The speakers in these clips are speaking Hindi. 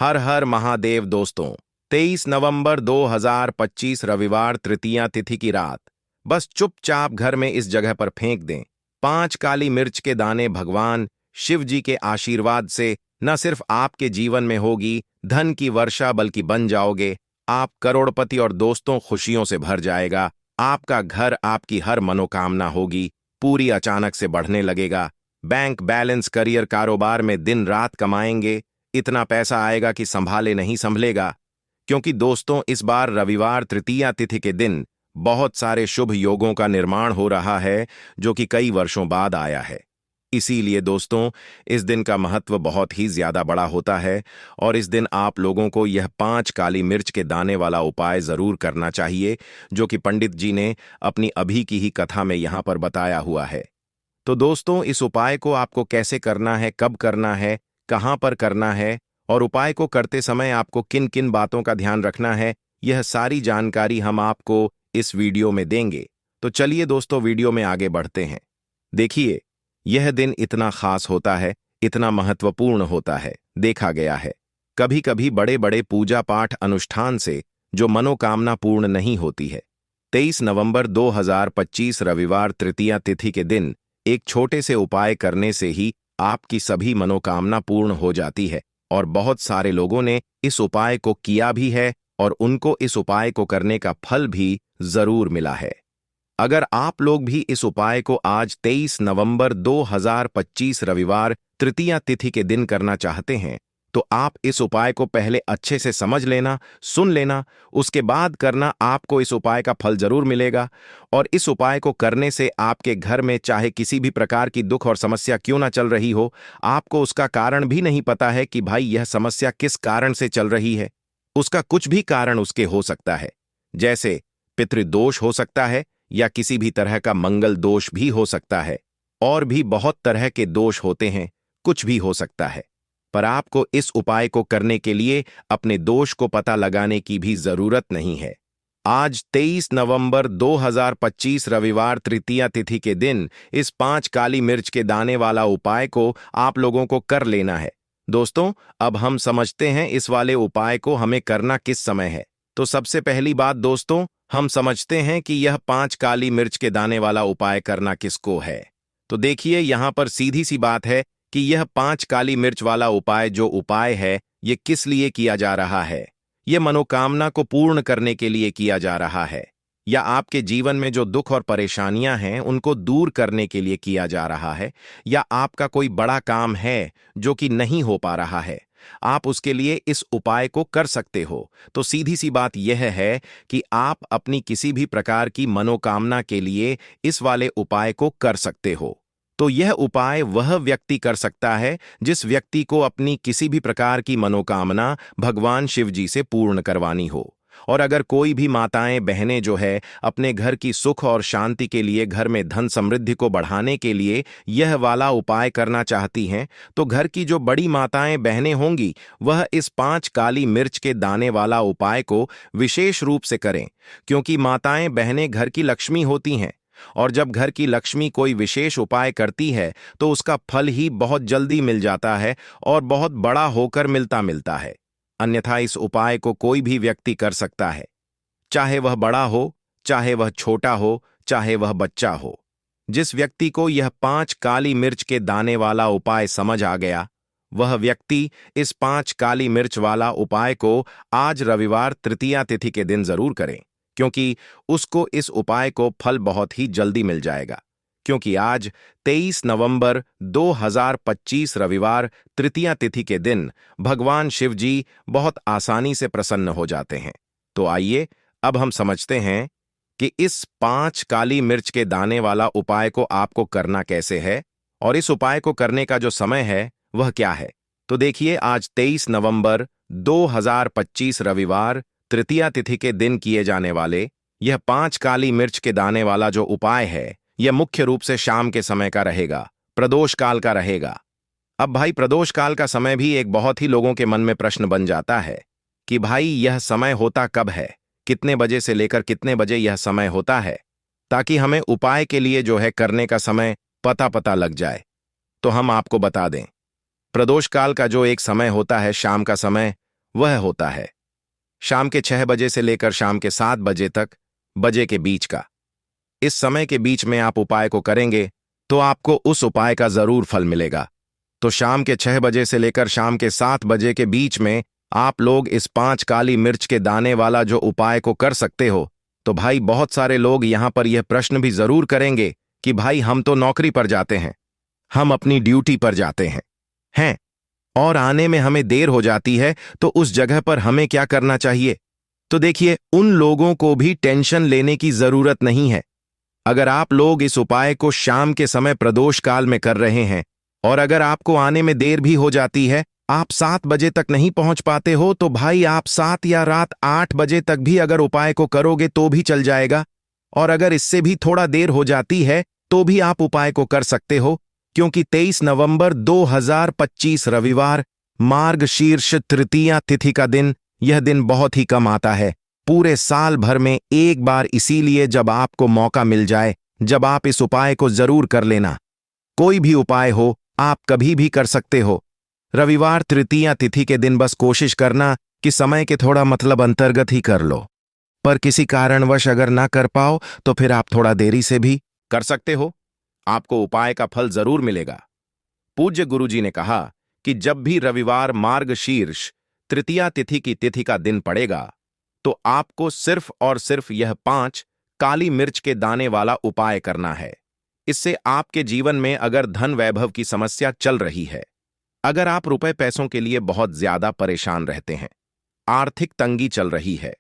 हर हर महादेव दोस्तों। 23 नवंबर 2025 रविवार तृतीया तिथि की रात। बस चुपचाप घर में इस जगह पर फेंक दें 5 काली मिर्च के दाने। भगवान शिव जी के आशीर्वाद से न सिर्फ आपके जीवन में होगी धन की वर्षा, बल्कि बन जाओगे आप करोड़पति और दोस्तों खुशियों से भर जाएगा। आपका घर, आपकी हर मनोकामना होगी पूरी, अचानक से बढ़ने लगेगा। बैंक बैलेंस, करियर, कारोबार में दिन रात कमाएंगे, इतना पैसा आएगा कि संभाले नहीं संभलेगा। क्योंकि दोस्तों, इस बार रविवार तृतीया तिथि के दिन बहुत सारे शुभ योगों का निर्माण हो रहा है, जो कि कई वर्षों बाद आया है। इसीलिए दोस्तों, इस दिन का महत्व बहुत ही ज्यादा बड़ा होता है और इस दिन आप लोगों को यह 5 काली मिर्च के दाने वाला उपाय जरूर करना चाहिए, जो कि पंडित जी ने अपनी अभी की ही कथा में यहां पर बताया हुआ है। तो दोस्तों, इस उपाय को आपको कैसे करना है, कब करना है, कहां पर करना है और उपाय को करते समय आपको किन किन बातों का ध्यान रखना है, यह सारी जानकारी हम आपको इस वीडियो में देंगे। तो चलिए दोस्तों, वीडियो में आगे बढ़ते हैं। देखिए, यह दिन इतना खास होता है, इतना महत्वपूर्ण होता है। देखा गया है कभी कभी बड़े बड़े पूजा पाठ अनुष्ठान से जो मनोकामना पूर्ण नहीं होती है। 23 नवंबर 2025 रविवार तृतीया तिथि के दिन एक छोटे से उपाय करने से ही आपकी सभी मनोकामना पूर्ण हो जाती है और बहुत सारे लोगों ने इस उपाय को किया भी है और उनको इस उपाय को करने का फल भी जरूर मिला है। अगर आप लोग भी इस उपाय को आज 23 नवंबर 2025 रविवार तृतीया तिथि के दिन करना चाहते हैं, तो आप इस उपाय को पहले अच्छे से समझ लेना, सुन लेना, उसके बाद करना। आपको इस उपाय का फल जरूर मिलेगा और इस उपाय को करने से आपके घर में चाहे किसी भी प्रकार की दुख और समस्या क्यों ना चल रही हो, आपको उसका कारण भी नहीं पता है कि भाई यह समस्या किस कारण से चल रही है। उसका कुछ भी कारण उसके हो सकता है, जैसे पितृदोष हो सकता है या किसी भी तरह का मंगल दोष भी हो सकता है, और भी बहुत तरह के दोष होते हैं, कुछ भी हो सकता है। पर आपको इस उपाय को करने के लिए अपने दोष को पता लगाने की भी जरूरत नहीं है। आज 23 नवंबर 2025 रविवार तृतीया तिथि के दिन इस 5 काली मिर्च के दाने वाला उपाय को आप लोगों को कर लेना है। दोस्तों, अब हम समझते हैं इस वाले उपाय को हमें करना किस समय है। तो सबसे पहली बात दोस्तों, हम समझते हैं कि यह 5 काली मिर्च के दाने वाला उपाय करना किसको है। तो देखिए, यहां पर सीधी सी बात है कि यह 5 काली मिर्च वाला उपाय जो उपाय है, ये किस लिए किया जा रहा है। यह मनोकामना को पूर्ण करने के लिए किया जा रहा है, या आपके जीवन में जो दुख और परेशानियां हैं उनको दूर करने के लिए किया जा रहा है, या आपका कोई बड़ा काम है जो कि नहीं हो पा रहा है, आप उसके लिए इस उपाय को कर सकते हो। तो सीधी सी बात यह है कि आप अपनी किसी भी प्रकार की मनोकामना के लिए इस वाले उपाय को कर सकते हो। तो यह उपाय वह व्यक्ति कर सकता है जिस व्यक्ति को अपनी किसी भी प्रकार की मनोकामना भगवान शिव जी से पूर्ण करवानी हो। और अगर कोई भी माताएं बहनें जो है अपने घर की सुख और शांति के लिए, घर में धन समृद्धि को बढ़ाने के लिए यह वाला उपाय करना चाहती हैं, तो घर की जो बड़ी माताएं बहनें होंगी वह इस 5 काली मिर्च के दाने वाला उपाय को विशेष रूप से करें। क्योंकि माताएं बहनें घर की लक्ष्मी होती हैं और जब घर की लक्ष्मी कोई विशेष उपाय करती है तो उसका फल ही बहुत जल्दी मिल जाता है और बहुत बड़ा होकर मिलता है। अन्यथा इस उपाय को कोई भी व्यक्ति कर सकता है, चाहे वह बड़ा हो, चाहे वह छोटा हो, चाहे वह बच्चा हो। जिस व्यक्ति को यह 5 काली मिर्च के दाने वाला उपाय समझ आ गया, वह व्यक्ति इस 5 काली मिर्च वाला उपाय को आज रविवार तृतीया तिथि के दिन जरूर करें, क्योंकि उसको इस उपाय को फल बहुत ही जल्दी मिल जाएगा। क्योंकि आज 23 नवंबर 2025 रविवार तृतीया तिथि के दिन भगवान शिव जी बहुत आसानी से प्रसन्न हो जाते हैं। तो आइए अब हम समझते हैं कि इस 5 काली मिर्च के दाने वाला उपाय को आपको करना कैसे है और इस उपाय को करने का जो समय है वह क्या है। तो देखिए, आज 23 नवंबर 2025 रविवार तृतीया तिथि के दिन किए जाने वाले यह 5 काली मिर्च के दाने वाला जो उपाय है, यह मुख्य रूप से शाम के समय का रहेगा, प्रदोष काल का रहेगा। अब भाई, प्रदोष काल का समय भी एक बहुत ही लोगों के मन में प्रश्न बन जाता है कि भाई यह समय होता कब है, कितने बजे से लेकर कितने बजे यह समय होता है, ताकि हमें उपाय के लिए जो है करने का समय पता लग जाए। तो हम आपको बता दें, प्रदोष काल का जो एक समय होता है शाम का समय, वह होता है शाम के 6 बजे से लेकर शाम के 7 बजे तक, बजे के बीच का। इस समय के बीच में आप उपाय को करेंगे तो आपको उस उपाय का जरूर फल मिलेगा। तो शाम के 6 बजे से लेकर शाम के 7 बजे के बीच में आप लोग इस 5 काली मिर्च के दाने वाला जो उपाय को कर सकते हो। तो भाई बहुत सारे लोग यहां पर यह प्रश्न भी जरूर करेंगे कि भाई हम तो नौकरी पर जाते हैं, हम अपनी ड्यूटी पर जाते हैं और आने में हमें देर हो जाती है, तो उस जगह पर हमें क्या करना चाहिए? तो देखिए, उन लोगों को भी टेंशन लेने की जरूरत नहीं है। अगर आप लोग इस उपाय को शाम के समय प्रदोष काल में कर रहे हैं और अगर आपको आने में देर भी हो जाती है, आप 7 बजे तक नहीं पहुंच पाते हो, तो भाई आप 7 या रात 8 बजे तक भी अगर उपाय को करोगे तो भी चल जाएगा। और अगर इससे भी थोड़ा देर हो जाती है तो भी आप उपाय को कर सकते हो, क्योंकि 23 नवंबर 2025 रविवार मार्गशीर्ष तृतीया तिथि का दिन, यह दिन बहुत ही कम आता है पूरे साल भर में एक बार। इसीलिए जब आपको मौका मिल जाए, जब आप इस उपाय को जरूर कर लेना। कोई भी उपाय हो, आप कभी भी कर सकते हो। रविवार तृतीया तिथि के दिन बस कोशिश करना कि समय के थोड़ा मतलब अंतर्गत ही कर लो, पर किसी कारणवश अगर ना कर पाओ तो फिर आप थोड़ा देरी से भी कर सकते हो, आपको उपाय का फल जरूर मिलेगा। पूज्य गुरुजी ने कहा कि जब भी रविवार मार्गशीर्ष तृतीया तिथि की तिथि का दिन पड़ेगा तो आपको सिर्फ और सिर्फ यह 5 काली मिर्च के दाने वाला उपाय करना है। इससे आपके जीवन में अगर धन वैभव की समस्या चल रही है, अगर आप रुपए पैसों के लिए बहुत ज्यादा परेशान रहते हैं, आर्थिक तंगी चल रही है,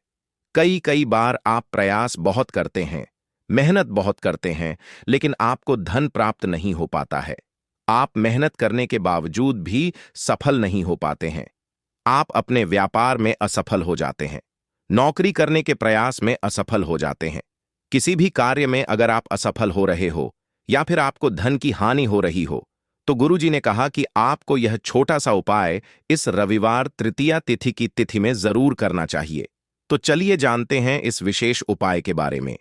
कई बार आप प्रयास बहुत करते हैं, मेहनत बहुत करते हैं, लेकिन आपको धन प्राप्त नहीं हो पाता है, आप मेहनत करने के बावजूद भी सफल नहीं हो पाते हैं, आप अपने व्यापार में असफल हो जाते हैं, नौकरी करने के प्रयास में असफल हो जाते हैं, किसी भी कार्य में अगर आप असफल हो रहे हो या फिर आपको धन की हानि हो रही हो, तो गुरुजी ने कहा कि आपको यह छोटा सा उपाय इस रविवार तृतीया तिथि की तिथि में जरूर करना चाहिए। तो चलिए जानते हैं इस विशेष उपाय के बारे में।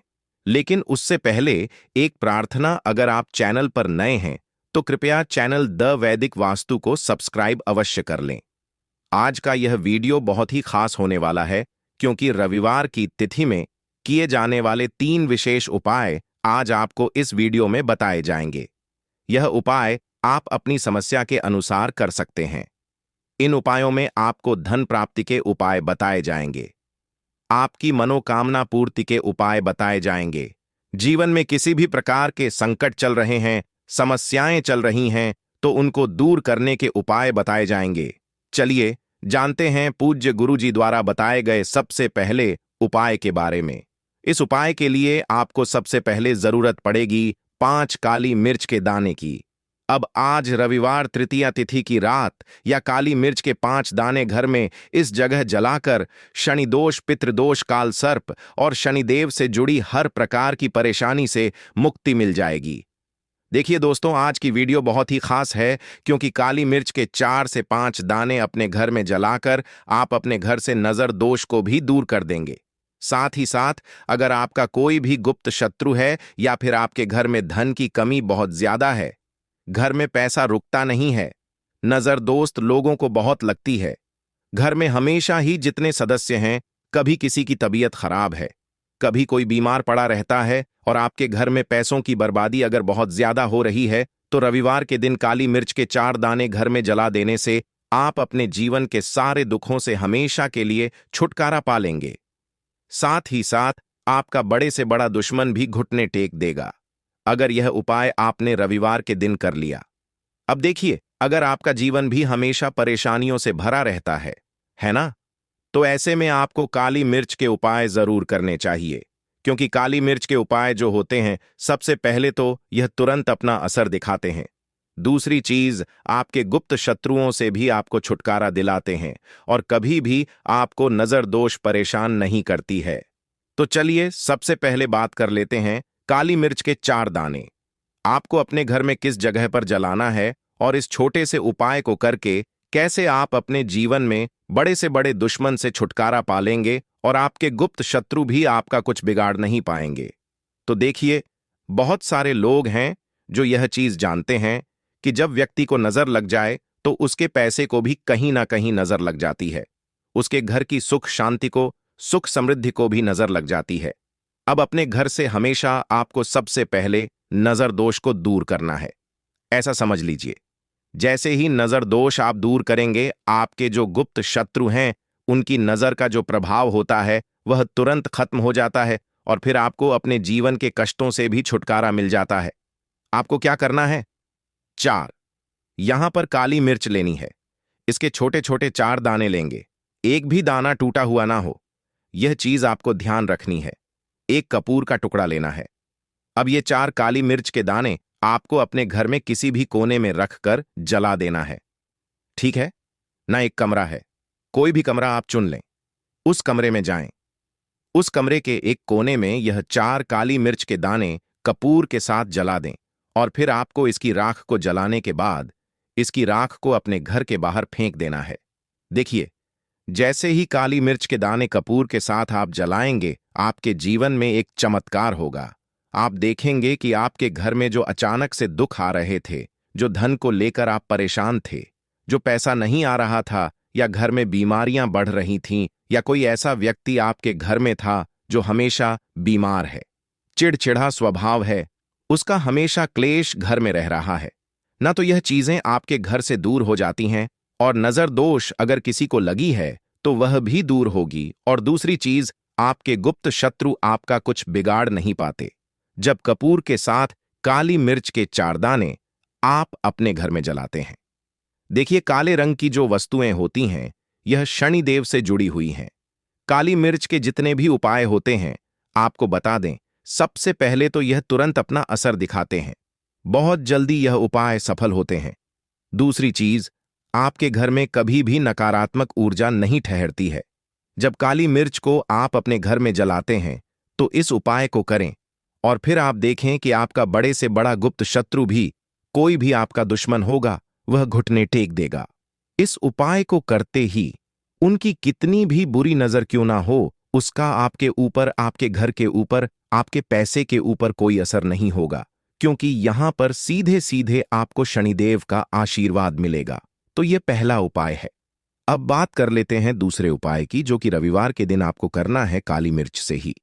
लेकिन उससे पहले एक प्रार्थना, अगर आप चैनल पर नए हैं तो कृपया चैनल द वैदिक वास्तु को सब्सक्राइब अवश्य कर लें। आज का यह वीडियो बहुत ही खास होने वाला है, क्योंकि रविवार की तिथि में किए जाने वाले 3 विशेष उपाय आज आपको इस वीडियो में बताए जाएंगे। यह उपाय आप अपनी समस्या के अनुसार कर सकते हैं। इन उपायों में आपको धन प्राप्ति के उपाय बताए जाएंगे, आपकी मनोकामना पूर्ति के उपाय बताए जाएंगे, जीवन में किसी भी प्रकार के संकट चल रहे हैं, समस्याएं चल रही हैं, तो उनको दूर करने के उपाय बताए जाएंगे। चलिए जानते हैं पूज्य गुरुजी द्वारा बताए गए सबसे पहले उपाय के बारे में। इस उपाय के लिए आपको सबसे पहले जरूरत पड़ेगी 5 काली मिर्च के दाने की। अब आज रविवार तृतीया तिथि की रात या काली मिर्च के 5 दाने घर में इस जगह जलाकर शनिदोष, पितृदोष, काल सर्प और शनिदेव से जुड़ी हर प्रकार की परेशानी से मुक्ति मिल जाएगी। देखिए दोस्तों, आज की वीडियो बहुत ही खास है, क्योंकि काली मिर्च के 4 से 5 दाने अपने घर में जलाकर आप अपने घर से नजर दोष को भी दूर कर देंगे। साथ ही साथ अगर आपका कोई भी गुप्त शत्रु है या फिर आपके घर में धन की कमी बहुत ज्यादा है, घर में पैसा रुकता नहीं है, नजर दोस्त लोगों को बहुत लगती है, घर में हमेशा ही जितने सदस्य हैं, कभी किसी की तबीयत खराब है, कभी कोई बीमार पड़ा रहता है और आपके घर में पैसों की बर्बादी अगर बहुत ज्यादा हो रही है, तो रविवार के दिन काली मिर्च के 4 दाने घर में जला देने से आप अपने जीवन के सारे दुखों से हमेशा के लिए छुटकारा पा लेंगे। साथ ही साथ आपका बड़े से बड़ा दुश्मन भी घुटने टेक देगा, अगर यह उपाय आपने रविवार के दिन कर लिया। अब देखिए, अगर आपका जीवन भी हमेशा परेशानियों से भरा रहता है ना, तो ऐसे में आपको काली मिर्च के उपाय जरूर करने चाहिए, क्योंकि काली मिर्च के उपाय जो होते हैं, सबसे पहले तो यह तुरंत अपना असर दिखाते हैं। दूसरी चीज, आपके गुप्त शत्रुओं से भी आपको छुटकारा दिलाते हैं और कभी भी आपको नजर दोष परेशान नहीं करती है। तो चलिए सबसे पहले बात कर लेते हैं काली मिर्च के 4 दाने आपको अपने घर में किस जगह पर जलाना है और इस छोटे से उपाय को करके कैसे आप अपने जीवन में बड़े से बड़े दुश्मन से छुटकारा पालेंगे और आपके गुप्त शत्रु भी आपका कुछ बिगाड़ नहीं पाएंगे। तो देखिए, बहुत सारे लोग हैं जो यह चीज जानते हैं कि जब व्यक्ति को नजर लग जाए तो उसके पैसे को भी कहीं ना कहीं नजर लग जाती है, उसके घर की सुख शांति को, सुख समृद्धि को भी नजर लग जाती है। अब अपने घर से हमेशा आपको सबसे पहले नजर दोष को दूर करना है। ऐसा समझ लीजिए, जैसे ही नजर दोष आप दूर करेंगे, आपके जो गुप्त शत्रु हैं उनकी नजर का जो प्रभाव होता है वह तुरंत खत्म हो जाता है और फिर आपको अपने जीवन के कष्टों से भी छुटकारा मिल जाता है। आपको क्या करना है? 4, यहां पर काली मिर्च लेनी है। इसके छोटे छोटे 4 दाने लेंगे, एक भी दाना टूटा हुआ ना हो, यह चीज आपको ध्यान रखनी है। एक कपूर का टुकड़ा लेना है। अब ये 4 काली मिर्च के दाने आपको अपने घर में किसी भी कोने में रखकर जला देना है। ठीक है ना? एक कमरा है, कोई भी कमरा आप चुन लें, उस कमरे में जाएं। उस कमरे के एक कोने में यह 4 काली मिर्च के दाने कपूर के साथ जला दें और फिर आपको इसकी राख को जलाने के बाद इसकी राख को अपने घर के बाहर फेंक देना है। देखिए, जैसे ही काली मिर्च के दाने कपूर के साथ आप जलाएंगे, आपके जीवन में एक चमत्कार होगा। आप देखेंगे कि आपके घर में जो अचानक से दुख आ रहे थे, जो धन को लेकर आप परेशान थे, जो पैसा नहीं आ रहा था, या घर में बीमारियां बढ़ रही थीं, या कोई ऐसा व्यक्ति आपके घर में था जो हमेशा बीमार है, चिड़चिड़ा स्वभाव है, उसका हमेशा क्लेश घर में रह रहा है ना, तो यह चीजें आपके घर से दूर हो जाती हैं। और नजर दोष अगर किसी को लगी है तो वह भी दूर होगी। और दूसरी चीज, आपके गुप्त शत्रु आपका कुछ बिगाड़ नहीं पाते जब कपूर के साथ काली मिर्च के 4 दाने आप अपने घर में जलाते हैं। देखिए, काले रंग की जो वस्तुएं होती हैं यह शनिदेव से जुड़ी हुई हैं। काली मिर्च के जितने भी उपाय होते हैं, आपको बता दें, सबसे पहले तो यह तुरंत अपना असर दिखाते हैं, बहुत जल्दी यह उपाय सफल होते हैं। दूसरी चीज, आपके घर में कभी भी नकारात्मक ऊर्जा नहीं ठहरती है। जब काली मिर्च को आप अपने घर में जलाते हैं तो इस उपाय को करें और फिर आप देखें कि आपका बड़े से बड़ा गुप्त शत्रु भी, कोई भी आपका दुश्मन होगा, वह घुटने टेक देगा। इस उपाय को करते ही उनकी कितनी भी बुरी नजर क्यों ना हो, उसका आपके ऊपर, आपके घर के ऊपर, आपके पैसे के ऊपर कोई असर नहीं होगा, क्योंकि यहां पर सीधे सीधे आपको शनिदेव का आशीर्वाद मिलेगा। तो यह पहला उपाय है। अब बात कर लेते हैं दूसरे उपाय की, जो कि रविवार के दिन आपको करना है काली मिर्च से ही।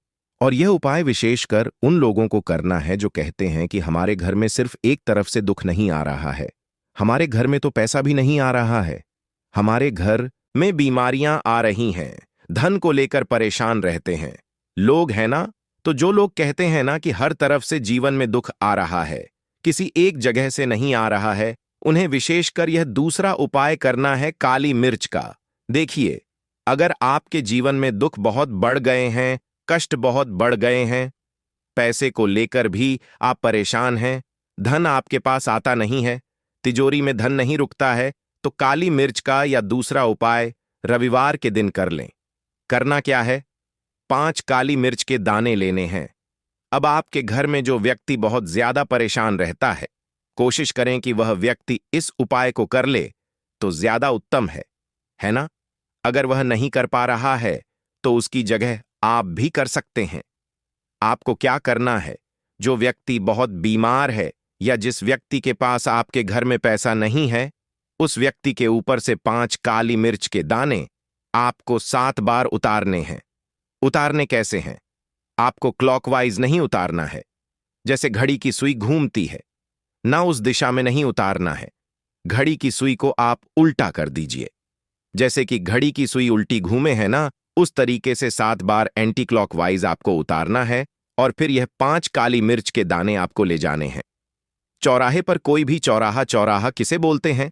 और यह उपाय विशेषकर उन लोगों को करना है जो कहते हैं कि हमारे घर में सिर्फ एक तरफ से दुख नहीं आ रहा है, हमारे घर में तो पैसा भी नहीं आ रहा है, हमारे घर में बीमारियां आ रही हैं, धन को लेकर परेशान रहते हैं लोग, है ना? तो जो लोग कहते हैं ना कि हर तरफ से जीवन में दुख आ रहा है, किसी एक जगह से नहीं आ रहा है, उन्हें विशेषकर यह दूसरा उपाय करना है काली मिर्च का। देखिए, अगर आपके जीवन में दुख बहुत बढ़ गए हैं, कष्ट बहुत बढ़ गए हैं, पैसे को लेकर भी आप परेशान हैं, धन आपके पास आता नहीं है, तिजोरी में धन नहीं रुकता है, तो काली मिर्च का या दूसरा उपाय रविवार के दिन कर लें। करना क्या है? 5 काली मिर्च के दाने लेने हैं। अब आपके घर में जो व्यक्ति बहुत ज्यादा परेशान रहता है, कोशिश करें कि वह व्यक्ति इस उपाय को कर ले तो ज्यादा उत्तम है ना? अगर वह नहीं कर पा रहा है तो उसकी जगह आप भी कर सकते हैं। आपको क्या करना है? जो व्यक्ति बहुत बीमार है या जिस व्यक्ति के पास आपके घर में पैसा नहीं है, उस व्यक्ति के ऊपर से 5 काली मिर्च के दाने आपको 7 बार उतारने हैं। उतारने कैसे हैं? आपको क्लॉकवाइज नहीं उतारना है, जैसे घड़ी की सुई घूमती है ना, उस दिशा में नहीं उतारना है। घड़ी की सुई को आप उल्टा कर दीजिए, जैसे कि घड़ी की सुई उल्टी घूमे है ना, उस तरीके से 7 बार एंटी क्लॉकवाइज आपको उतारना है। और फिर यह 5 काली मिर्च के दाने आपको ले जाने हैं चौराहे पर। कोई भी चौराहा, चौराहा किसे बोलते हैं?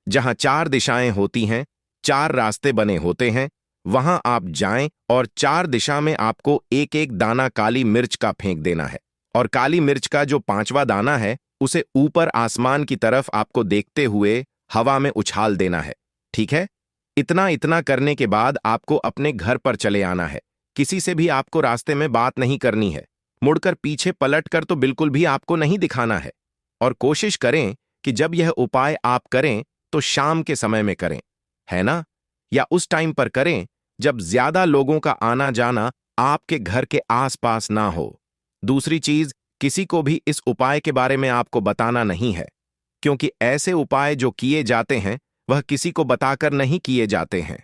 जहां 4 दिशाएं होती हैं, 4 रास्ते बने होते हैं, वहां आप जाएं और 4 दिशा में आपको एक एक दाना काली मिर्च का फेंक देना है। और काली मिर्च का जो 5वां दाना है उसे ऊपर आसमान की तरफ आपको देखते हुए हवा में उछाल देना है। ठीक है? इतना करने के बाद आपको अपने घर पर चले आना है। किसी से भी आपको रास्ते में बात नहीं करनी है, मुड़कर पीछे पलट कर तो बिल्कुल भी आपको नहीं दिखाना है। और कोशिश करें कि जब यह उपाय आप करें तो शाम के समय में करें, है ना? या उस टाइम पर करें जब ज्यादा लोगों का आना जाना आपके घर के आसपास ना हो। दूसरी चीज, किसी को भी इस उपाय के बारे में आपको बताना नहीं है, क्योंकि ऐसे उपाय जो किए जाते हैं वह किसी को बताकर नहीं किए जाते हैं।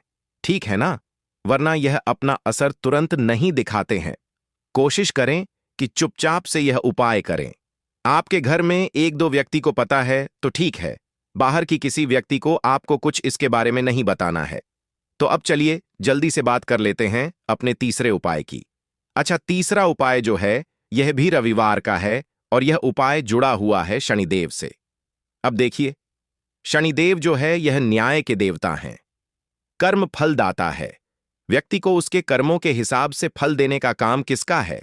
ठीक है ना? वरना यह अपना असर तुरंत नहीं दिखाते हैं। कोशिश करें कि चुपचाप से यह उपाय करें। आपके घर में एक दो व्यक्ति को पता है तो ठीक है, बाहर की किसी व्यक्ति को आपको कुछ इसके बारे में नहीं बताना है। तो अब चलिए जल्दी से बात कर लेते हैं अपने तीसरे उपाय की। अच्छा, तीसरा उपाय जो है यह भी रविवार का है और यह उपाय जुड़ा हुआ है शनिदेव से। अब देखिए, शनिदेव जो है यह न्याय के देवता हैं, कर्म फलदाता है। व्यक्ति को उसके कर्मों के हिसाब से फल देने का काम किसका है?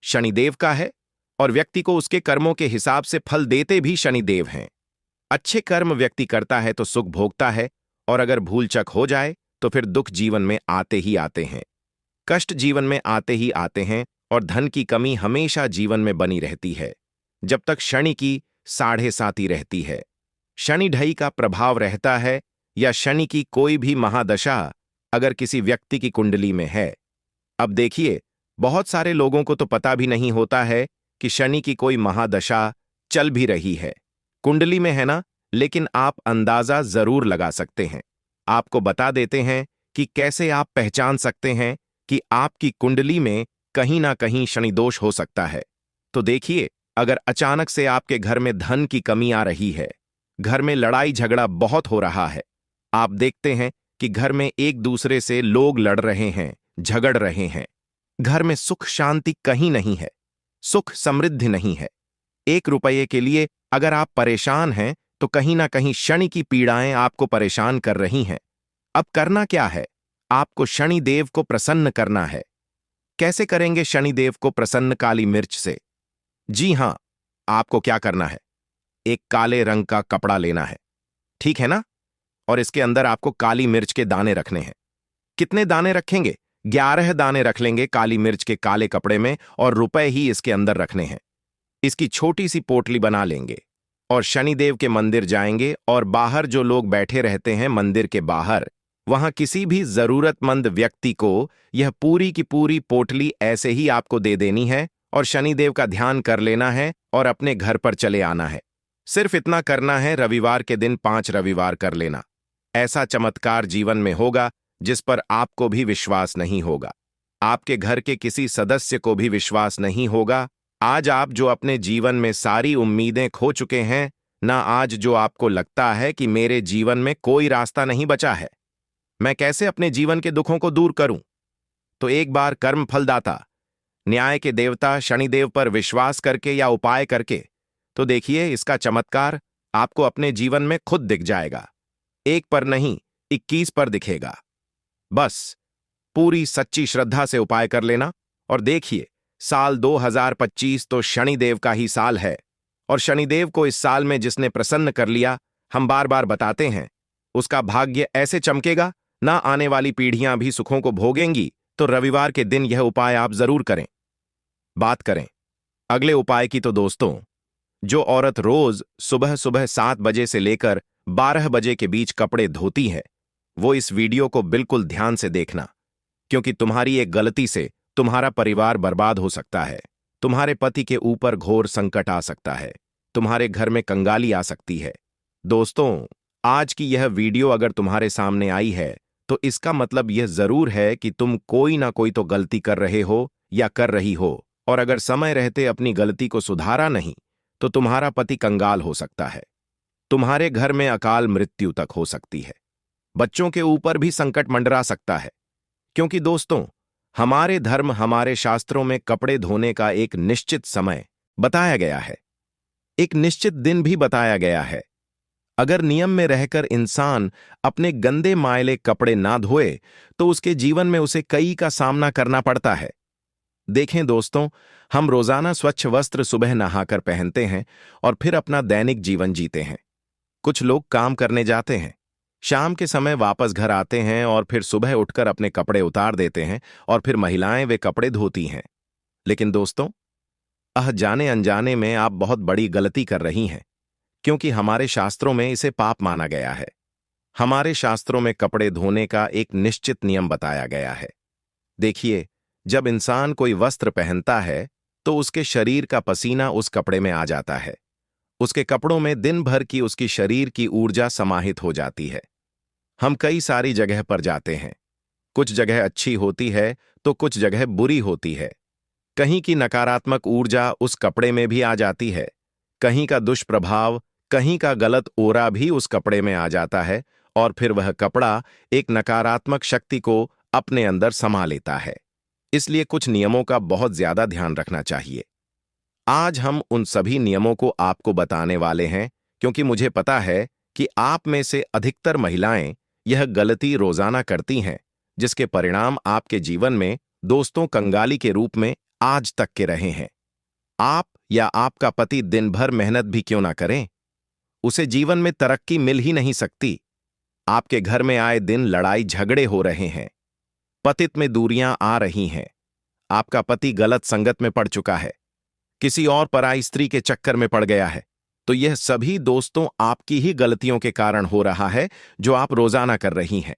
शनिदेव का है। और व्यक्ति को उसके कर्मों के हिसाब से फल देते भी शनिदेव हैं। अच्छे कर्म व्यक्ति करता है तो सुख भोगता है, और अगर भूलचक हो जाए तो फिर दुख जीवन में आते ही आते हैं, कष्ट जीवन में आते ही आते हैं, और धन की कमी हमेशा जीवन में बनी रहती है जब तक शनि की साढ़े साती रहती है। शनि ढई का प्रभाव रहता है या शनि की कोई भी महादशा अगर किसी व्यक्ति की कुंडली में है। अब देखिए, बहुत सारे लोगों को तो पता भी नहीं होता है कि शनि की कोई महादशा चल भी रही है, कुंडली में है ना, लेकिन आप अंदाजा जरूर लगा सकते हैं। आपको बता देते हैं कि कैसे आप पहचान सकते हैं कि आपकी कुंडली में कहीं ना कहीं शनि दोष हो सकता है। तो देखिए, अगर अचानक से आपके घर में धन की कमी आ रही है, घर में लड़ाई झगड़ा बहुत हो रहा है, आप देखते हैं कि घर में एक दूसरे से लोग लड़ रहे हैं, झगड़ रहे हैं, घर में सुख शांति कहीं नहीं है, सुख समृद्धि नहीं है, 1 रुपये के लिए अगर आप परेशान हैं तो कहीं ना कहीं शनि की पीड़ाएं आपको परेशान कर रही हैं। अब करना क्या है? आपको शनि देव को प्रसन्न करना है। कैसे करेंगे शनि देव को प्रसन्न? काली मिर्च से। जी हां, आपको क्या करना है, एक काले रंग का कपड़ा लेना है, ठीक है ना, और इसके अंदर आपको काली मिर्च के दाने रखने हैं। कितने दाने रखेंगे? 11 दाने रख लेंगे काली मिर्च के काले कपड़े में, और रुपए ही इसके अंदर रखने हैं। इसकी छोटी सी पोटली बना लेंगे और शनिदेव के मंदिर जाएंगे, और बाहर जो लोग बैठे रहते हैं मंदिर के बाहर, वहां किसी भी जरूरतमंद व्यक्ति को यह पूरी की पूरी पोटली ऐसे ही आपको दे देनी है, और शनिदेव का ध्यान कर लेना है और अपने घर पर चले आना है। सिर्फ इतना करना है, रविवार के दिन 5 रविवार कर लेना। ऐसा चमत्कार जीवन में होगा जिस पर आपको भी विश्वास नहीं होगा, आपके घर के किसी सदस्य को भी विश्वास नहीं होगा। आज आप जो अपने जीवन में सारी उम्मीदें खो चुके हैं ना, आज जो आपको लगता है कि मेरे जीवन में कोई रास्ता नहीं बचा है, मैं कैसे अपने जीवन के दुखों को दूर करूं, तो एक बार कर्म फलदाता न्याय के देवता शनिदेव पर विश्वास करके या उपाय करके तो देखिए, इसका चमत्कार आपको अपने जीवन में खुद दिख जाएगा। 1 पर नहीं, 21 पर दिखेगा। बस पूरी सच्ची श्रद्धा से उपाय कर लेना, और देखिए, साल 2025 तो शनिदेव का ही साल है, और शनिदेव को इस साल में जिसने प्रसन्न कर लिया, हम बार बार बताते हैं, उसका भाग्य ऐसे चमकेगा ना, आने वाली पीढ़ियां भी सुखों को भोगेंगी। तो रविवार के दिन यह उपाय आप जरूर करें। बात करें अगले उपाय की तो दोस्तों, जो औरत रोज सुबह सुबह 7 बजे से लेकर 12 बजे के बीच कपड़े धोती है, वो इस वीडियो को बिल्कुल ध्यान से देखना, क्योंकि तुम्हारी एक गलती से तुम्हारा परिवार बर्बाद हो सकता है, तुम्हारे पति के ऊपर घोर संकट आ सकता है, तुम्हारे घर में कंगाली आ सकती है। दोस्तों, आज की यह वीडियो अगर तुम्हारे सामने आई है तो इसका मतलब यह जरूर है कि तुम कोई ना कोई तो गलती कर रहे हो या कर रही हो, और अगर समय रहते अपनी गलती को सुधारा नहीं तो तुम्हारा पति कंगाल हो सकता है, तुम्हारे घर में अकाल मृत्यु तक हो सकती है, बच्चों के ऊपर भी संकट मंडरा सकता है। क्योंकि दोस्तों, हमारे धर्म, हमारे शास्त्रों में कपड़े धोने का एक निश्चित समय बताया गया है, एक निश्चित दिन भी बताया गया है। अगर नियम में रहकर इंसान अपने गंदे मायले कपड़े ना धोए तो उसके जीवन में उसे कई का सामना करना पड़ता है। देखें दोस्तों, हम रोजाना स्वच्छ वस्त्र सुबह नहाकर पहनते हैं और फिर अपना दैनिक जीवन जीते हैं। कुछ लोग काम करने जाते हैं, शाम के समय वापस घर आते हैं और फिर सुबह उठकर अपने कपड़े उतार देते हैं, और फिर महिलाएं वे कपड़े धोती हैं। लेकिन दोस्तों, जाने अनजाने में आप बहुत बड़ी गलती कर रही हैं, क्योंकि हमारे शास्त्रों में इसे पाप माना गया है। हमारे शास्त्रों में कपड़े धोने का एक निश्चित नियम बताया गया है। देखिए, जब इंसान कोई वस्त्र पहनता है तो उसके शरीर का पसीना उस कपड़े में आ जाता है, उसके कपड़ों में दिन भर की उसकी शरीर की ऊर्जा समाहित हो जाती है। हम कई सारी जगह पर जाते हैं, कुछ जगह अच्छी होती है तो कुछ जगह बुरी होती है। कहीं की नकारात्मक ऊर्जा उस कपड़े में भी आ जाती है, कहीं का दुष्प्रभाव, कहीं का गलत ओरा भी उस कपड़े में आ जाता है, और फिर वह कपड़ा एक नकारात्मक शक्ति को अपने अंदर समा लेता है। इसलिए कुछ नियमों का बहुत ज्यादा ध्यान रखना चाहिए। आज हम उन सभी नियमों को आपको बताने वाले हैं, क्योंकि मुझे पता है कि आप में से अधिकतर महिलाएं यह गलती रोजाना करती हैं, जिसके परिणाम आपके जीवन में दोस्तों कंगाली के रूप में आज तक के रहे हैं। आप या आपका पति दिन भर मेहनत भी क्यों ना करें, उसे जीवन में तरक्की मिल ही नहीं सकती। आपके घर में आए दिन लड़ाई झगड़े हो रहे हैं, पतित्व में दूरियां आ रही हैं, आपका पति गलत संगत में पड़ चुका है, किसी और पराई स्त्री के चक्कर में पड़ गया है, तो यह सभी दोस्तों आपकी ही गलतियों के कारण हो रहा है जो आप रोजाना कर रही हैं।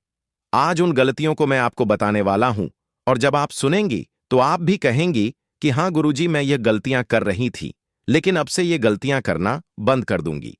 आज उन गलतियों को मैं आपको बताने वाला हूं, और जब आप सुनेंगी तो आप भी कहेंगी कि हाँ गुरुजी, मैं ये गलतियां कर रही थी, लेकिन अब से ये गलतियां करना बंद कर दूंगी।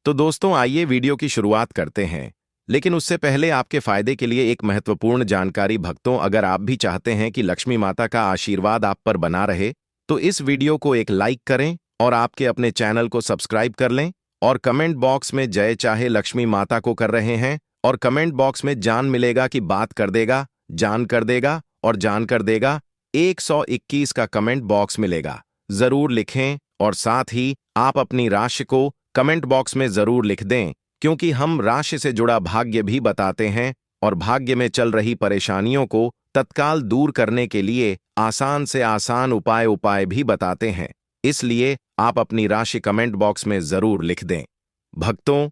तो दोस्तों, आइए वीडियो की शुरुआत करते हैं। लेकिन उससे पहले आपके फायदे के लिए एक महत्वपूर्ण जानकारी। भक्तों, अगर आप भी चाहते हैं कि लक्ष्मी माता का आशीर्वाद आप पर बना रहे, तो इस वीडियो को एक लाइक करें और आपके अपने चैनल को सब्सक्राइब कर लें, और कमेंट बॉक्स में जय चाहे लक्ष्मी माता को कर रहे हैं, और कमेंट बॉक्स में जान मिलेगा कि बात कर देगा, जान कर देगा और जान कर देगा 121 का कमेंट बॉक्स मिलेगा। जरूर लिखें, और साथ ही आप अपनी राशि को कमेंट बॉक्स में जरूर लिख दें, क्योंकि हम राशि से जुड़ा भाग्य भी बताते हैं और भाग्य में चल रही परेशानियों को तत्काल दूर करने के लिए आसान से आसान उपाय भी बताते हैं। इसलिए आप अपनी राशि कमेंट बॉक्स में जरूर लिख दें। भक्तों,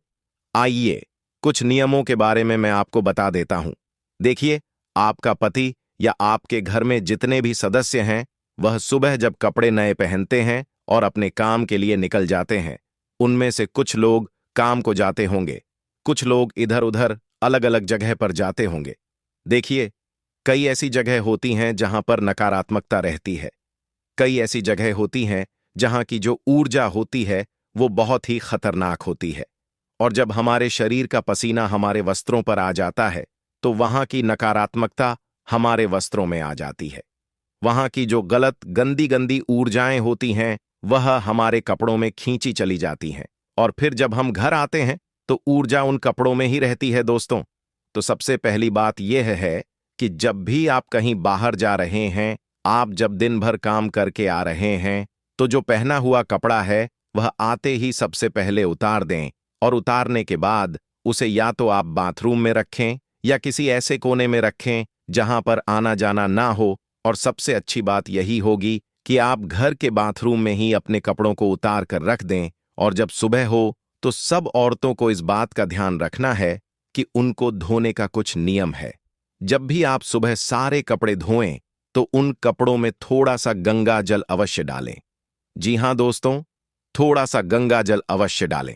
आइए कुछ नियमों के बारे में मैं आपको बता देता हूं। देखिए, आपका पति या आपके घर में जितने भी सदस्य हैं, वह सुबह जब कपड़े नए पहनते हैं और अपने काम के लिए निकल जाते हैं, उनमें से कुछ लोग काम को जाते होंगे, कुछ लोग इधर उधर अलग अलग जगह पर जाते होंगे। देखिए, कई ऐसी जगह होती हैं जहां पर नकारात्मकता रहती है, कई ऐसी जगह होती हैं जहां की जो ऊर्जा होती है वो बहुत ही खतरनाक होती है, और जब हमारे शरीर का पसीना हमारे वस्त्रों पर आ जाता है तो वहां की नकारात्मकता हमारे वस्त्रों में आ जाती है। वहां की जो गलत गंदी गंदी ऊर्जाएं होती हैं वह हमारे कपड़ों में खींची चली जाती हैं, और फिर जब हम घर आते हैं तो ऊर्जा उन कपड़ों में ही रहती है। दोस्तों, तो सबसे पहली बात यह है कि जब भी आप कहीं बाहर जा रहे हैं, आप जब दिन भर काम करके आ रहे हैं, तो जो पहना हुआ कपड़ा है वह आते ही सबसे पहले उतार दें, और उतारने के बाद उसे या तो आप बाथरूम में रखें या किसी ऐसे कोने में रखें जहां पर आना जाना ना हो। और सबसे अच्छी बात यही होगी कि आप घर के बाथरूम में ही अपने कपड़ों को उतार कर रख दें, और जब सुबह हो तो सब औरतों को इस बात का ध्यान रखना है कि उनको धोने का कुछ नियम है। जब भी आप सुबह सारे कपड़े धोएं तो उन कपड़ों में थोड़ा सा गंगा जल अवश्य डालें। जी हां दोस्तों, थोड़ा सा गंगा जल अवश्य डालें।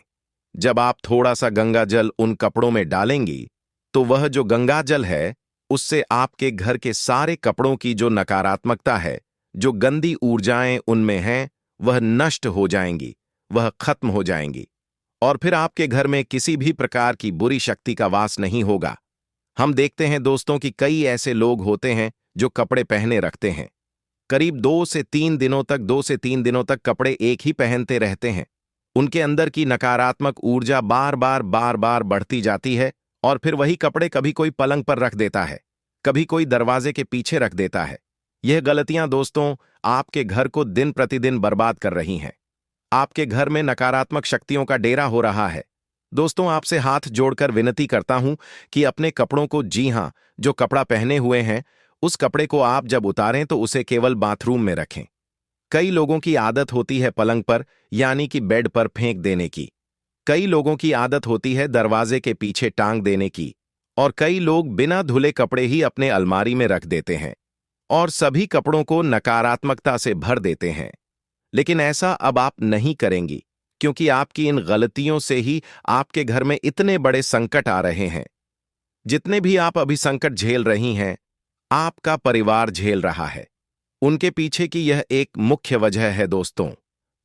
जब आप थोड़ा सा गंगा जल उन कपड़ों में डालेंगी तो वह जो गंगा जल है उससे आपके घर के सारे कपड़ों की जो नकारात्मकता है, जो गंदी ऊर्जाएं उनमें हैं, वह नष्ट हो जाएंगी, वह खत्म हो जाएंगी, और फिर आपके घर में किसी भी प्रकार की बुरी शक्ति का वास नहीं होगा। हम देखते हैं दोस्तों कि कई ऐसे लोग होते हैं जो कपड़े पहने रखते हैं, करीब 2 से 3 दिनों तक कपड़े एक ही पहनते रहते हैं। उनके अंदर की नकारात्मक ऊर्जा बार बार बढ़ती जाती है, और फिर वही कपड़े कभी कोई पलंग पर रख देता है, कभी कोई दरवाजे के पीछे रख देता है। यह गलतियां दोस्तों आपके घर को दिन प्रतिदिन बर्बाद कर रही हैं। आपके घर में नकारात्मक शक्तियों का डेरा हो रहा है। दोस्तों, आपसे हाथ जोड़कर विनती करता हूं कि अपने कपड़ों को, जी हां, जो कपड़ा पहने हुए हैं, उस कपड़े को आप जब उतारें तो उसे केवल बाथरूम में रखें। कई लोगों की आदत होती है पलंग पर, यानी कि बेड पर फेंक देने की। कई लोगों की आदत होती है दरवाजे के पीछे टांग देने की, और कई लोग बिना धुले कपड़े ही अपने अलमारी में रख देते हैं और सभी कपड़ों को नकारात्मकता से भर देते हैं। लेकिन ऐसा अब आप नहीं करेंगी, क्योंकि आपकी इन गलतियों से ही आपके घर में इतने बड़े संकट आ रहे हैं। जितने भी आप अभी संकट झेल रही हैं, आपका परिवार झेल रहा है। उनके पीछे की यह एक मुख्य वजह है दोस्तों।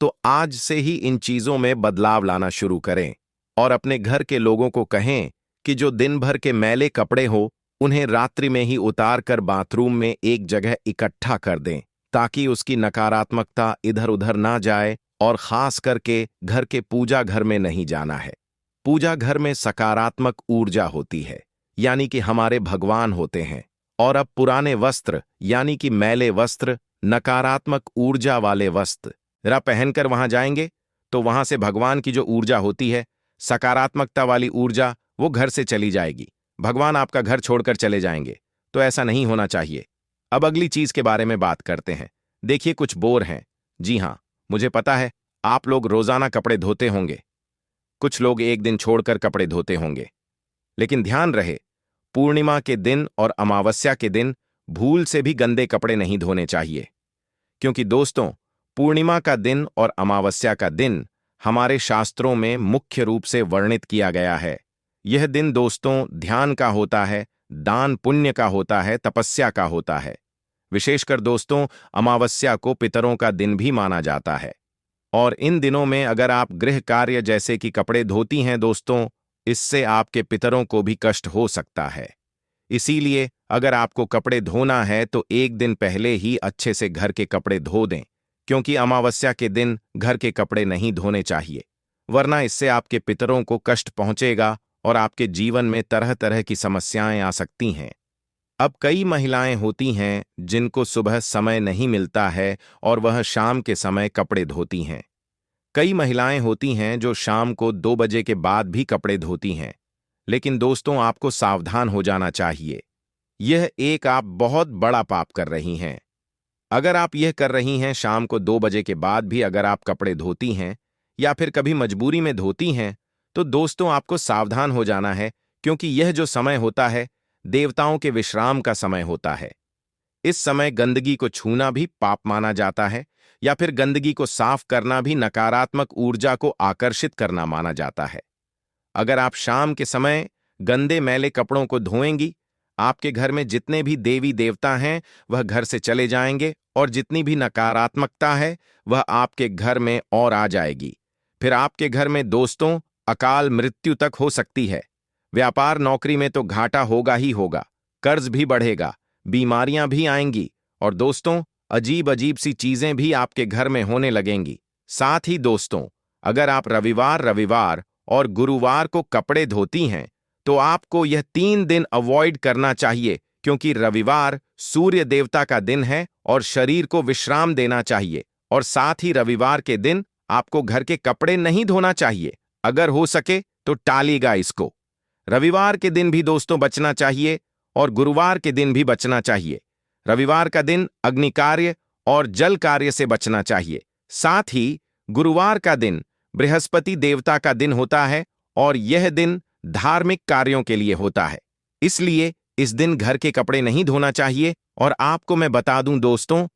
तो आज से ही इन चीजों में बदलाव लाना शुरू करें, और अपने घर के लोगों को कहें कि जो दिन भर के मैले कपड़े हो उन्हें रात्रि में ही उतार कर बाथरूम में एक जगह इकट्ठा कर दें ताकि उसकी नकारात्मकता इधर उधर ना जाए, और खास करके घर के पूजा घर में नहीं जाना है। पूजा घर में सकारात्मक ऊर्जा होती है, यानी कि हमारे भगवान होते हैं, और अब पुराने वस्त्र यानी कि मैले वस्त्र, नकारात्मक ऊर्जा वाले वस्त्र पहनकर वहां जाएंगे तो वहां से भगवान की जो ऊर्जा होती है, सकारात्मकता वाली ऊर्जा, वो घर से चली जाएगी। भगवान आपका घर छोड़कर चले जाएंगे। तो ऐसा नहीं होना चाहिए। अब अगली चीज के बारे में बात करते हैं। देखिए, कुछ बोर हैं। जी हां, मुझे पता है आप लोग रोजाना कपड़े धोते होंगे, कुछ लोग एक दिन छोड़कर कपड़े धोते होंगे, लेकिन ध्यान रहे, पूर्णिमा के दिन और अमावस्या के दिन भूल से भी गंदे कपड़े नहीं धोने चाहिए। क्योंकि दोस्तों, पूर्णिमा का दिन और अमावस्या का दिन हमारे शास्त्रों में मुख्य रूप से वर्णित किया गया है। यह दिन दोस्तों ध्यान का होता है, दान पुण्य का होता है, तपस्या का होता है। विशेषकर दोस्तों, अमावस्या को पितरों का दिन भी माना जाता है। और इन दिनों में अगर आप गृह कार्य जैसे कि कपड़े धोती हैं दोस्तों, इससे आपके पितरों को भी कष्ट हो सकता है। इसीलिए अगर आपको कपड़े धोना है तो एक दिन पहले ही अच्छे से घर के कपड़े धो दें, क्योंकि अमावस्या के दिन घर के कपड़े नहीं धोने चाहिए, वरना इससे आपके पितरों को कष्ट पहुंचेगा और आपके जीवन में तरह तरह की समस्याएं आ सकती हैं। अब कई महिलाएं होती हैं जिनको सुबह समय नहीं मिलता है और वह शाम के समय कपड़े धोती हैं। कई महिलाएं होती हैं जो शाम को 2 बजे के बाद भी कपड़े धोती हैं। लेकिन दोस्तों, आपको सावधान हो जाना चाहिए। यह एक आप बहुत बड़ा पाप कर रही हैं। अगर आप यह कर रही हैं, शाम को 2 बजे के बाद भी अगर आप कपड़े धोती हैं या फिर कभी मजबूरी में धोती हैं, तो दोस्तों आपको सावधान हो जाना है, क्योंकि यह जो समय होता है देवताओं के विश्राम का समय होता है। इस समय गंदगी को छूना भी पाप माना जाता है, या फिर गंदगी को साफ करना भी नकारात्मक ऊर्जा को आकर्षित करना माना जाता है। अगर आप शाम के समय गंदे मैले कपड़ों को धोएंगी, आपके घर में जितने भी देवी देवता हैं वह घर से चले जाएंगे, और जितनी भी नकारात्मकता है वह आपके घर में और आ जाएगी। फिर आपके घर में दोस्तों अकाल मृत्यु तक हो सकती है। व्यापार नौकरी में तो घाटा होगा ही होगा, कर्ज भी बढ़ेगा, बीमारियां भी आएंगी, और दोस्तों अजीब अजीब सी चीजें भी आपके घर में होने लगेंगी। साथ ही दोस्तों, अगर आप रविवार और गुरुवार को कपड़े धोती हैं तो आपको यह 3 दिन अवॉइड करना चाहिए, क्योंकि रविवार सूर्य देवता का दिन है और शरीर को विश्राम देना चाहिए। और साथ ही रविवार के दिन आपको घर के कपड़े नहीं धोना चाहिए। अगर हो सके तो टालिएगा इसको। रविवार के दिन भी दोस्तों बचना चाहिए और गुरुवार के दिन भी बचना चाहिए। रविवार का दिन अग्नि कार्य और जल कार्य से बचना चाहिए। साथ ही गुरुवार का दिन बृहस्पति देवता का दिन होता है और यह दिन धार्मिक कार्यों के लिए होता है। इसलिए इस दिन घर के कपड़े नहीं धोना चाहिए। और आपको मैं बता दूं दोस्तों,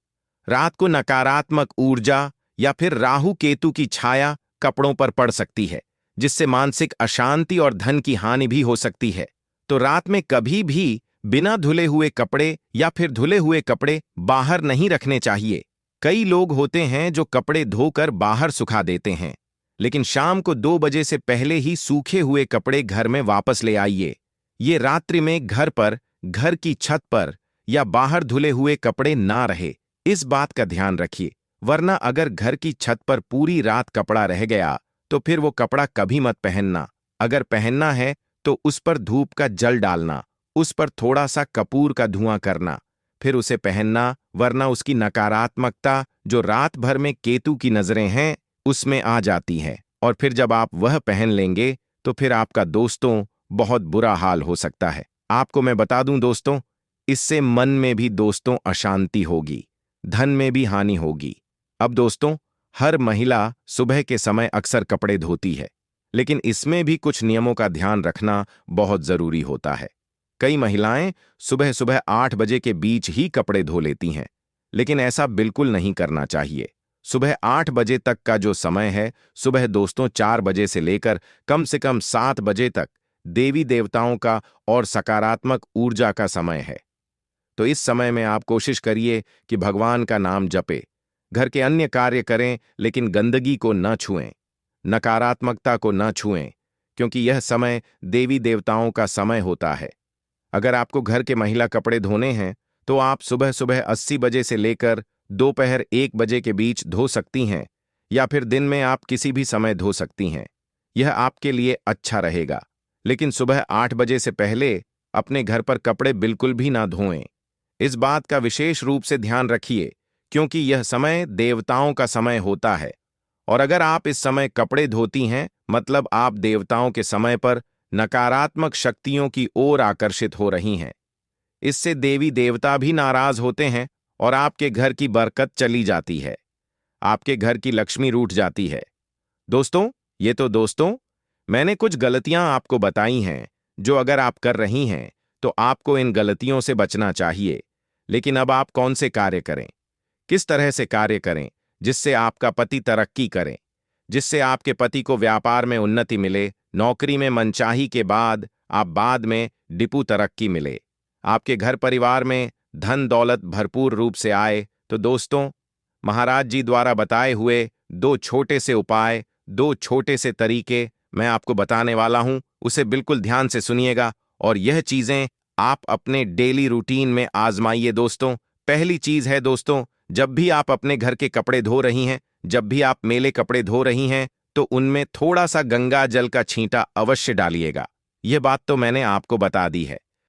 रात को नकारात्मक ऊर्जा या फिर राहु केतु की छाया कपड़ों पर पड़ सकती है, जिससे मानसिक अशांति और धन की हानि भी हो सकती है। तो रात में कभी भी बिना धुले हुए कपड़े या फिर धुले हुए कपड़े बाहर नहीं रखने चाहिए। कई लोग होते हैं जो कपड़े धोकर बाहर सुखा देते हैं, लेकिन शाम को 2 बजे से पहले ही सूखे हुए कपड़े घर में वापस ले आइए। ये रात्रि में घर पर, घर की छत पर या बाहर धुले हुए कपड़े ना रहे, इस बात का ध्यान रखिए। वरना अगर घर की छत पर पूरी रात कपड़ा रह गया तो फिर वो कपड़ा कभी मत पहनना। अगर पहनना है तो उस पर धूप का जल डालना, उस पर थोड़ा सा कपूर का धुआं करना, फिर उसे पहनना, वरना उसकी नकारात्मकता जो रात भर में केतु की नजरें हैं उसमें आ जाती है। और फिर जब आप वह पहन लेंगे तो फिर आपका दोस्तों बहुत बुरा हाल हो सकता है। आपको मैं बता दूं दोस्तों, इससे मन में भी दोस्तों अशांति होगी, धन में भी हानि होगी। अब दोस्तों, हर महिला सुबह के समय अक्सर कपड़े धोती है, लेकिन इसमें भी कुछ नियमों का ध्यान रखना बहुत जरूरी होता है। कई महिलाएं सुबह सुबह 8 बजे के बीच ही कपड़े धो लेती हैं, लेकिन ऐसा बिल्कुल नहीं करना चाहिए। सुबह 8 बजे तक का जो समय है, सुबह दोस्तों 4 बजे से लेकर कम से कम 7 बजे तक देवी देवताओं का और सकारात्मक ऊर्जा का समय है। तो इस समय में आप कोशिश करिए कि भगवान का नाम जपे, घर के अन्य कार्य करें, लेकिन गंदगी को न छुएं, नकारात्मकता को न छुएं, क्योंकि यह समय देवी देवताओं का समय होता है। अगर आपको घर के महिला कपड़े धोने हैं तो आप सुबह सुबह 80 बजे से लेकर दोपहर 1 बजे के बीच धो सकती हैं, या फिर दिन में आप किसी भी समय धो सकती हैं। यह आपके लिए अच्छा रहेगा। लेकिन सुबह 8 बजे से पहले अपने घर पर कपड़े बिल्कुल भी ना धोएं। इस बात का विशेष रूप से ध्यान रखिए, क्योंकि यह समय देवताओं का समय होता है। और अगर आप इस समय कपड़े धोती हैं, मतलब आप देवताओं के समय पर नकारात्मक शक्तियों की ओर आकर्षित हो रही हैं। इससे देवी देवता भी नाराज होते हैं और आपके घर की बरकत चली जाती है। आपके घर की लक्ष्मी रूठ जाती है। दोस्तों, मैंने कुछ गलतियां आपको बताई हैं, जो अगर आप कर रही हैं तो आपको इन गलतियों से बचना चाहिए। लेकिन अब आप कौन से कार्य करें, किस तरह से कार्य करें जिससे आपका पति तरक्की करे, जिससे आपके पति को व्यापार में उन्नति मिले, नौकरी में मनचाही के बाद आप बाद में डिपू तरक्की मिले, आपके घर परिवार में धन दौलत भरपूर रूप से आए। तो दोस्तों, महाराज जी द्वारा बताए हुए दो छोटे से उपाय, दो छोटे से तरीके मैं आपको बताने वाला हूं, उसे बिल्कुल ध्यान से सुनिएगा और यह चीजें आप अपने डेली रूटीन में आजमाइए दोस्तों। पहली चीज है दोस्तों, जब भी आप अपने घर के कपड़े धो रही हैं, जब भी आप मेले कपड़े धो रही हैं, तो उनमें थोड़ा सा गंगा जल का छींटा अवश्य डालिएगा। यह बात तो मैंने आपको बता दी है।